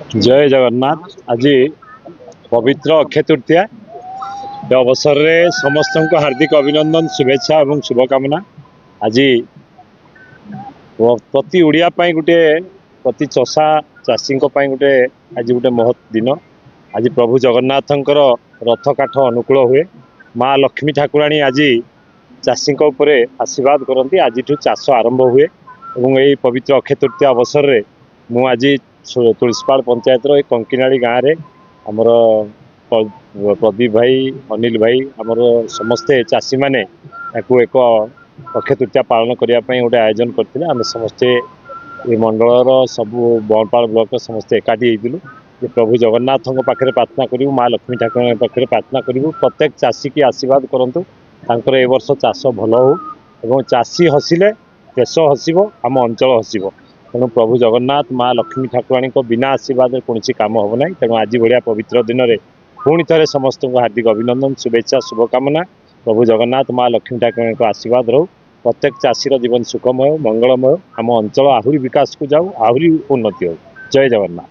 जय जगन्नाथ। आज पवित्र अक्षय तृतीया अवसर में समस्त को हार्दिक अभिनंदन शुभेच्छा और शुभकामना। आज प्रति ओडिया गोटे प्रति चषा चाषी गोटे आज गोटे महत् दिन। आज प्रभु जगन्नाथंकर रथ काठ अनुकूल हुए। माँ लक्ष्मी ठाकुराणी आज चाषी आशीर्वाद करती। आज चाष आरंभ हुए और यही पवित्र अक्षय तृतीया अवसर में मुझे तुलसीपाड़ पंचायतर कंकिनाड़ी गाँव में आमर प्रदीप भाई अनिल भाई आमर समस्ते चाषी मैंने एक अक्षय तृतीया पालन करने गोटे आयोजन करते। आम समस्ते मंडलर सबू बनपाल ब्लॉक समस्ते एकाठी होइतिलु जे प्रभु जगन्नाथ पाखे प्रार्थना करूँ, माँ लक्ष्मी ठाकुर पाखे प्रार्थना करूँ प्रत्येक चाषी की आशीर्वाद करंतु तांकर ए वर्ष चाष भल हो एवं चाषी हसिले देश हसिब आम अंचल हसिब। तेणु प्रभु जगन्नाथ माँ लक्ष्मी ठाकुराणी को बिना आशीर्वाद कौन काम हम ना। तेणु आज भाया पवित्र दिन में पुणी थे समस्त को हार्दिक अभिनंदन शुभेच्छा शुभकामना। प्रभु जगन्नाथ माँ लक्ष्मी ठाकुराणी को आशीर्वाद रो प्रत्येक चाषीर जीवन सुखमय मंगलमय आम अंचल आहरी विकास को जाऊ आहरी उन्नति हो। जय जगन्नाथ।